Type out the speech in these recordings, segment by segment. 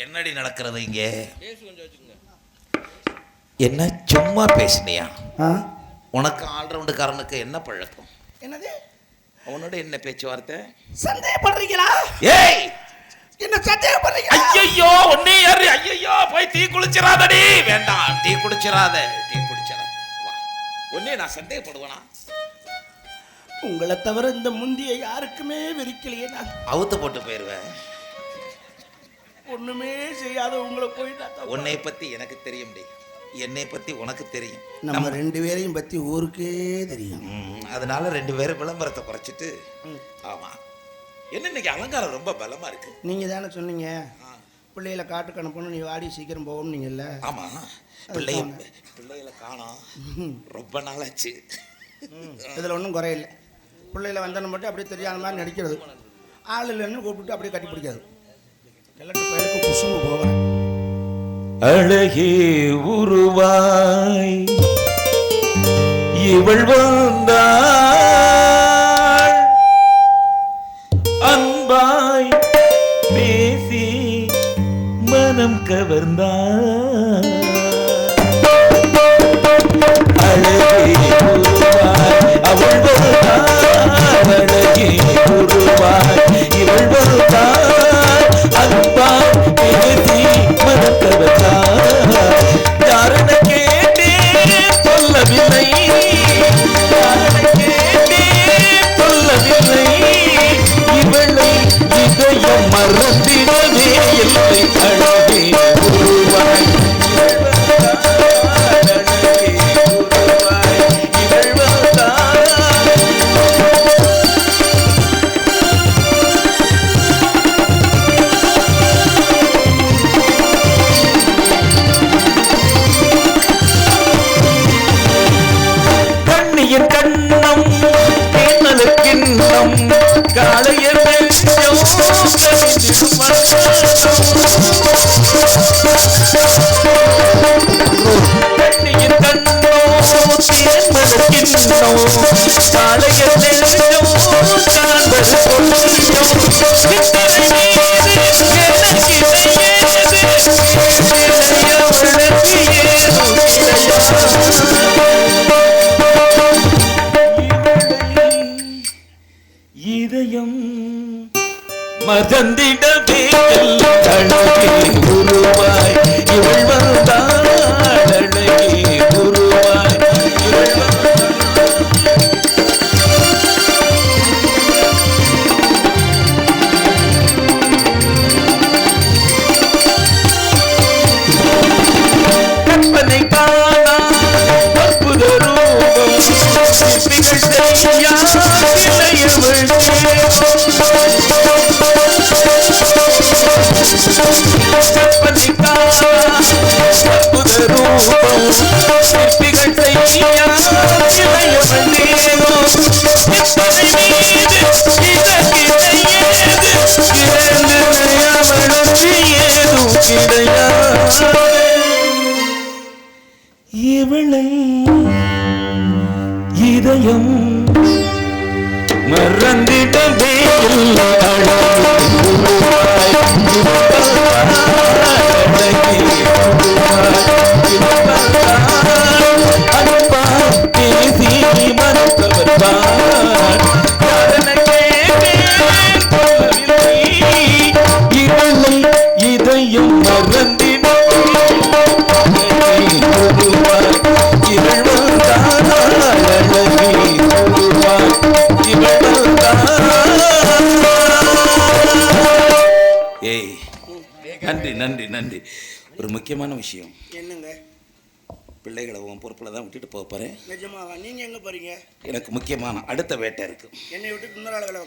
என்னடி நடக்கிறது இங்க? என்ன சும்மா பேசினியா? உனக்கு ஆல்ரவுண்டுக்காரனுக்கு என்ன பழக்கம்? என்னது? அவனோட என்ன பேச்சுவார்த்தை? சந்தேகப்படுறீங்களா? ஏய், என்ன சந்தேகப்படுறீங்க? ஐயோ ஒன்னே யாரு? ஐயோ போய் டீ குளிச்சிராதடி. வேண்டாம், டீ குடிச்சிராத, டீ குடிச்சிராத. வா, ஒன்னே நான் சந்தேகப்படுவேனா? உங்களை தவிர இந்த முந்திய யாருக்குமே வெறுக்கலையே. நான் அவுத்து போட்டு போயிருவேன். ஒண்ணுமே செய்யாத உங்களை போயிட்டா. உன்னை பத்தி எனக்கு தெரியும், என்னை பத்தி உனக்கு தெரியும். நம்ம ரெண்டு பேரையும் பத்தி ஊருக்கே தெரியும். அதனால ரெண்டு பேரும் விளம்பரத்தை குறைச்சிட்டு. ஆமா, என்ன இன்னைக்கு அலங்காரம் ரொம்ப பலமா இருக்கு. நீங்க தானே சொன்னீங்க பிள்ளைகளை காட்டுக்கு அனுப்பணும், நீ வாடி சீக்கிரம் போகும் நீங்கல்ல. ஆமா, பிள்ளைகளை காணோம், ரொம்ப நாளாச்சு. இதில் ஒன்றும் குறையில்லை. பிள்ளைகளை வந்தன மட்டும் அப்படியே தெரியாத மாதிரி நடிக்கிறது. ஆள் இல்லைன்னு கூப்பிட்டு அப்படியே கட்டி பிடிக்காது. எல்லாட்டு பயிலுக்கு குசும்பு போகிறேன். அழகே உருவாய் இவள் வந்தாள், அன்பாய் பேசி மனம் கவர்ந்தாள். அழகே உருவாய் அவள் வந்தாள், அழகே உருவாய் இவள் வந்தாள், அன்பாய் பேசி மனம் கவர்ந்தாள். யாரென கேட்டேன் சொல்லவில்லை, யாரென கேட்டேன் சொல்லவில்லை, இவளை இதயம் மறந்திடவே இல்லை. அழகே உருவாய் காளையர் நெஞ்சம் கனிந்திடும் கண்ணியின் கண்ணோ தேன்மலக்கின்னோ, காளையர் நெஞ்சம் காண்பது பொன்னியம். இதயம் மறந்திடவே அழகே உருவாய் இவள் வந்தாள், அழகே உருவாய் இவள் கற்பனை காணா அற்புத ரூபம், சிற்பிகள் செய்யா இளையவள் கற்பனை காணா அற்புத ரூபம், சிற்பிகள் செய்யா இளையவள் தேவம். எத்தனை மீது இதற்கிடையேது அவளுக்கு ஏதும் கிடையாது. இவளை இதயம் மறந்திடவே இல்லை. அழகே உருவாய் அன்பா பேசி மனத்தவர்தான், யாரென கேட்டேன் சொல்லவில்லை, இவளை இதயம் மறந்திடவே உருவாய் இவள் வந்தாள், அழகே உருவாய் இவள் வந்தாள். ஏய், நன்றி நன்றி நன்றி. ஒரு முக்கியமான விஷயம். என்னங்க? பிள்ளைகளை உன் பொறுப்பில் தான் விட்டுட்டு போக போகிறேன். நிஜமாவா? நீங்கள் எங்கே போகிறீங்க? எனக்கு முக்கியமான அடுத்த வேட்டை இருக்கு. என்னை விட்டு இன்னொரு ஆளுகளை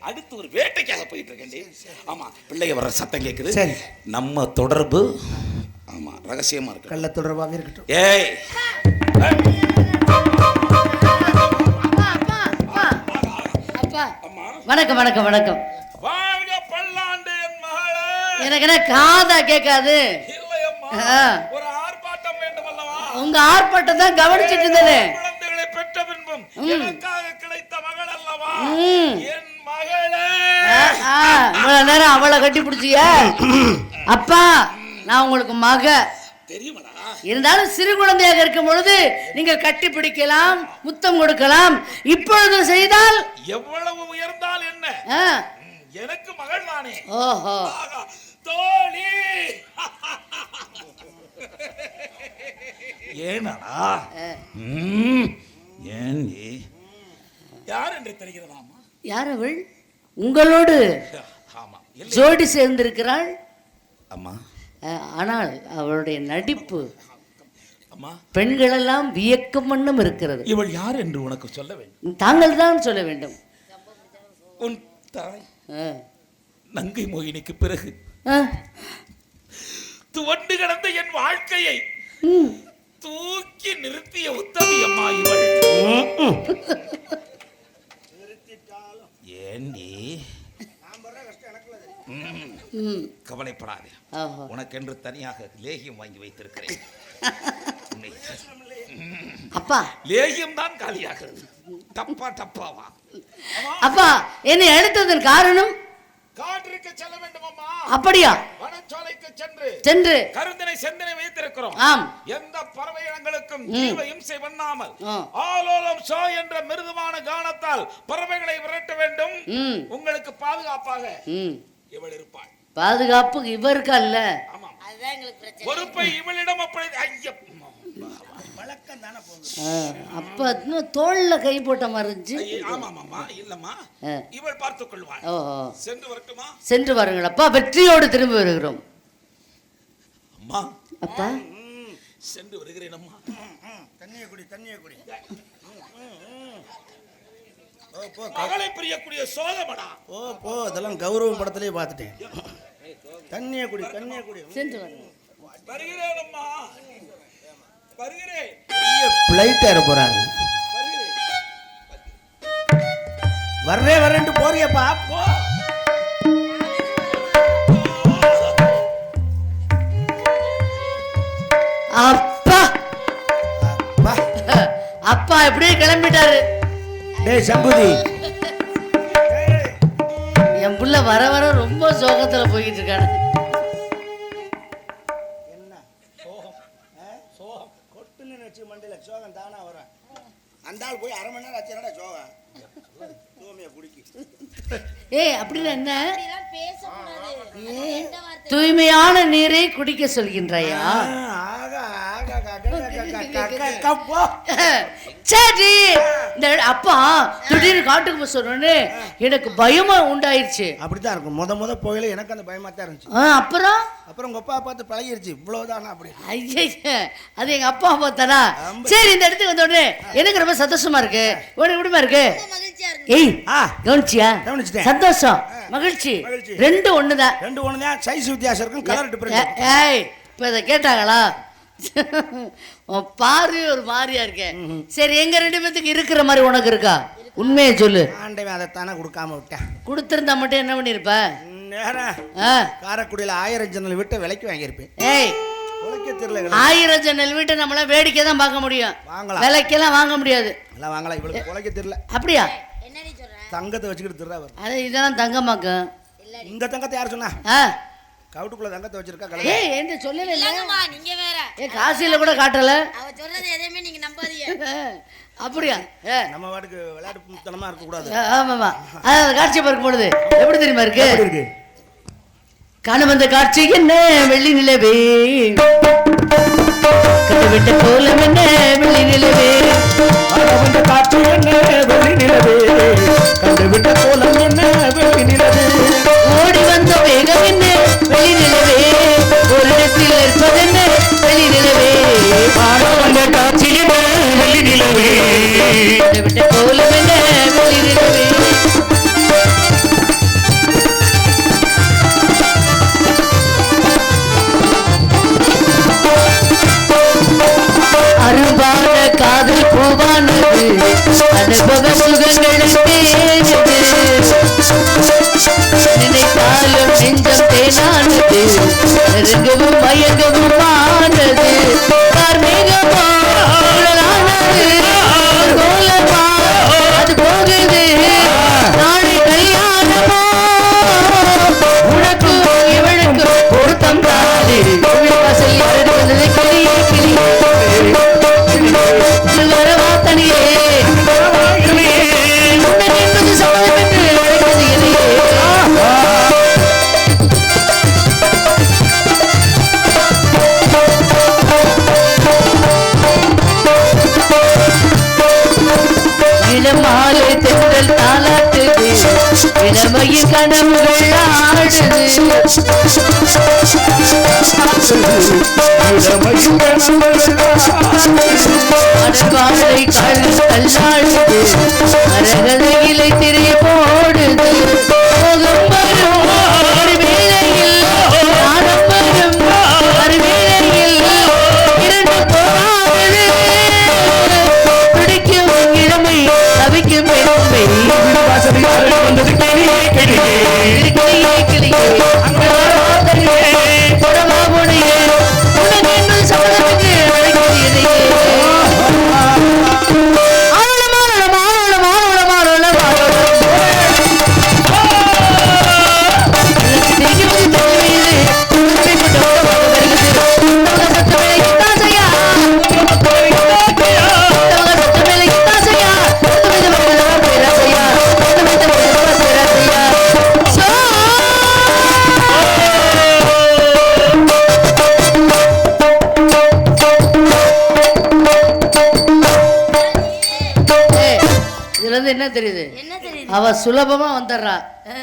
அடுத்து ஒரு வேட்டைக்காக போயிட்டு இருக்கேன். ஆமா, பிள்ளைங்க வர்ற சத்தம் கேட்குது. சரி, நம்ம தொடர்பு ஆமா ரகசியமா இருக்கு. கள்ள தொடர்பாக இருக்கட்டும். ஏய், வணக்கம் வணக்கம் வணக்கம். வாழ்க பல்லாண்டு என் மகளே. எனக்கு என்ன காதா கேட்காது? ஒரு ஆர்ப்பாட்டம் வேண்டும் அல்லவா? உங்க ஆர்ப்பாட்டம் தான் கவனிச்சிட்டு இருந்தேனே. குழந்தைகளை பெற்ற பின்பும் எனக்காக கிடைத்த மகள் அல்லவா என் மகளே. இவ்வளவு நேரம் அவளை கட்டி பிடிச்சிய அப்பா நான் உங்களுக்கு மக தெரியுமாடா? இருந்தாலும் சிறு குழந்தையாக இருக்கும் பொழுது நீங்கள் கட்டி பிடிக்கலாம், முத்தம் கொடுக்கலாம். இப்பொழுது செய்தால் எவ்வளவு உயர்ந்தால் என்ன, எனக்கு மகள் தானே. ஓஹோ தோழி ஏனடா ஏன் யார் என்று தெரிகிறதாமா? யார் அவள்? உங்களோடு ஆமா ஜோடி சேர்ந்திருக்கிறாள். அம்மா ஆனால் அவளுடைய நடிப்பு அம்மா பெண்களெல்லாம் வியக்கும் வண்ணம் இருக்கிறது. இவள் யார் என்று உனக்கு சொல்ல வேண்டும். தாங்கள் தான் சொல்ல வேண்டும். உன் தாய் நங்கை மோகினிக்கு பிறகு துவண்டு கிடந்த என் வாழ்க்கையை தூக்கி நிறுத்திய உத்தமி அம்மா இவள். ஏண்டி கவலைப்படாதே, உனக்கென்று தனியாக லேகியம் வாங்கி வைத்திருக்கிறேன். அப்பா லேகியம் தான் காலியாகிறது. டப்பா டப்பாவா? அப்பா என்னை அழைத்ததன் காரணம் காட்டிற்கு செல்ல வேண்டும் அம்மா. அப்படியா? வனச்சோலைக்கு சென்று கருந்தனை செந்தனை வைத்திருக்கிறோம். ஆம். எந்த பறவை இனங்களுக்கும் ஜீவ இம்சை பண்ணாமல் ஆலோலம் சோ என்ற மிருதுவான கானத்தால் பறவைகளை விரட்ட வேண்டும். உங்களுக்கு பாதுகாப்பாக இவள் இருப்பாள். பாதுகாப்பு இவருக்கு அல்ல. பொறுப்பை இவளிடம் அப்படி அப்ப தோல்ல கை போட்ட மாதிரி இருந்துச்சு. இல்லம்மா, இவள் பார்த்துக் கொள்வாள். சென்று வரட்டுமா? சென்று வாருங்கள் அப்பா, வெற்றியோடு திரும்பி வருகிறோம். அம்மா அப்பா சென்று வருகிறேன் அம்மா. தண்ணியை குடி. மகளை பிரியக்கூடிய சோகமடா. போ இதெல்லாம் கௌரவம் படத்திலே பார்த்துட்டேன். தண்ணியை குடி. சென்று வருகிறேன். வருகிறேன் அம்மா, வருகிறேன். பிளைட் ஏற போறாரு. வர்றேன்ட்டு போறியப்பா போ. அப்பா அப்பா எப்படியே கிளம்பிட்டாரு. டேய் சம்புதி, என் புள்ள வர வர ரொம்ப சோகத்துல போயிட்டு இருக்காரு. என்ன சோகம் கொட்டுன்னு வச்சு மண்டையில சோகம் தானா வரும். அந்த ஆள் போய் அரை மணி நேரம் ஆச்சு. என்னடா சோகம்? தூமையை குடிக்கி. அப்படின்னா என்ன? தூய்மையான நீரை குடிக்க சொல்கின்றாயா? சரி, இந்த அப்பா திடீர்னு காட்டுக்கு போய் சொன்னோன்னு எனக்கு பயமா உண்டாயிருச்சு. அப்படித்தான் இருக்கும். முத போயில எனக்கு அந்த பயமா தான் இருந்துச்சு. அப்புறம் உங்க அப்பா பார்த்து பழகிருச்சு. இவ்வளவுதான். அப்படி ஐயா, அது எங்க அப்பா பார்த்தானா? சரி, இந்த இடத்துக்கு வந்த உடனே எனக்கு ரொம்ப சந்தோஷமா இருக்கு. உனக்கு எப்படிமா இருக்கு? கவனிச்சியா? சந்தோஷம் மகிழ்ச்சி ரெண்டு ஒண்ணுதான். சைஸ் வித்தியாசம் இருக்கும், கலர் டிஃபரன்ஸ். இப்ப இத கேட்டாங்களா? பாரு ஒரு மாதிரியா இருக்கேன். சரி, எங்க ரெண்டு பேத்துக்கு இருக்கிற மாதிரி உனக்கு இருக்கா? உண்மையை சொல்லு. ஆண்டவன் அதைத்தானே கொடுக்காம விட்டேன். கொடுத்திருந்தா மட்டும் என்ன பண்ணிருப்ப? காரைக்குடியில 1000 ஜன்னல் வீட்டை விலைக்கு வாங்கியிருப்பேன். தெரியல, 1000 ஜன்னல் வீட்டை நம்மள வேடிக்கை தான் பார்க்க முடியும், விலைக்கெல்லாம் வாங்க முடியாது. வாங்கலாம். இவளுக்கு உழைக்க தெரியல. அப்படியா? தங்கத்தை வச்சுக்கிட்டு திருடா. அது இதெல்லாம் தங்கமாக்கும். இந்த தங்கத்தை யார் சொன்னா? கவுட்டுக்குள்ள தங்கத்தை வச்சிருக்கா. என்ன சொல்லல இல்லங்கம்மா, நீங்க வேற. காசில கூட காட்டல. அவ சொல்றது எதையுமே நீங்க நம்பாதீங்க. அப்படியா? நம்ம வாட்டுக்கு விளையாட்டுத்தனமா இருக்க கூடாது. ஆமாமா. அந்த காட்சி பார்க்கும் பொழுது எப்படி தெரியுமா இருக்கு? காண வந்த காட்சி என்ன வெள்ளி நிலவே, கண்டுவிட்ட கோலம் என்ன வெள்ளி நிலவே, காண வந்த காட்சி என்ன வெள்ளி நிலவே, கண்டுவிட்ட கோலம் என்ன வெள்ளி நிலவே, ஓடி வந்த வேகம் என்ன வெள்ளி நிலவே, ஒரு இடத்தில் இருப்பதென்ன வெள்ளி நிலவே, காண வந்த காட்சி என்ன வெள்ளி நிலவே, கண்டுவிட்ட கோலம் என்ன வெள்ளி நிலவே. அருவான காதல் பூவானது, அனுபவ சுகங்கள் தேனது, நினைத்தாலும் நெஞ்சம் தேனானது, நெருங்கவும் மயங்கவும் ஆனது, கார்மேகமா உடலானது, கோலமா அது போகுது, நாளை கல்யாணமா அடவாழை கல்லாடுது மரகதையிலை திரை போடுது போகும் வரும் ஒரு வேளையில் நானும் வரும் ஒரு வேளையில் இரண்டு போராடுது துடிக்கும் இளமை தவிக்கும் பெருமை கிளியே கிளியே கொடவா முனையே உனக்கு என்பது சம்மதத்துக்கு அழைக்கிறதே என்ன தெரியுது அவ சுலபமா வந்துடுறா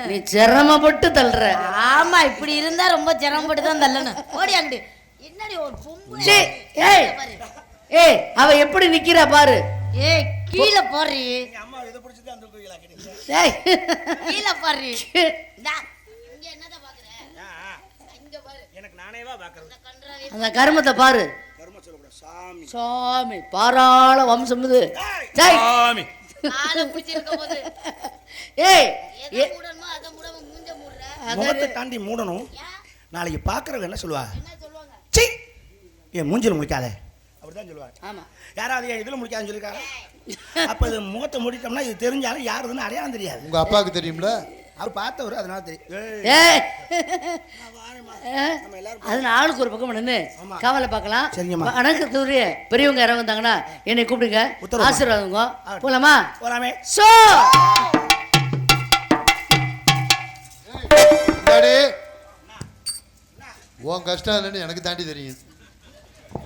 நீ சிரமப்பட்டு தள்ளுற ஆமா இப்படி இருந்தா ரொம்ப சிரமப்பட்டு தான் தள்ளணும் ஓடி அங்கிட்டு என்னடி ஒரு பொம்பளை ஏய் ஏய் அவ எப்படி நிக்கிறா பாரு ஏய் கீழே போறீ அம்மா இதை பிடிச்சி தான் தூக்குவீங்களா கேட்டீங்க ஏய் கீழே போறீ இங்க என்னத பாக்குற இங்க பாரு எனக்கு நானேவா பாக்குறது அந்த கர்மத்தை பாரு கர்ம சொல்லக்கூடாது சாமி சாமி பாராள வம்சம் இது சாமி ஆளை பிடிச்சிருக்க போது ஏய் எதை மூடணுமோ அதை மூடாம மூஞ்ச மூடுற முகத்தை தாண்டி மூடணும் நாளைக்கு பாக்குறவங்க என்ன சொல்லுவா என்ன சொல்லுவாங்க சி ஏன் மூஞ்சில முடிக்காத அப்படிதான் சொல்லுவாங்க ஆமா யாராவது ஏன் இதுல முடிக்காதுன்னு சொல்லிருக்காங்க அப்ப இது முகத்தை மூடிட்டோம்னா இது தெரிஞ்சாலும் யாருதுன்னு அடையாளம் தெரியாது உங்க அப்பாவுக்கு தெரியும்ல அவர் பார்த்தவர் அதனால தெரியும் ஏய் அது ஆளுக்கு ஒரு பக்கம் நின்று காவலை பார்க்கலாம் சரிங்கம்மா. வணக்கம் தூரிய பெரியவங்க யாராவது வந்தாங்கன்னா என்னை கூப்பிடுங்க உத்தரவு. ஆசீர்வாதங்க போலாமா போலாமே சோ உன் கஷ்டம் இல்லைன்னு எனக்கு தாண்டி தெரியும்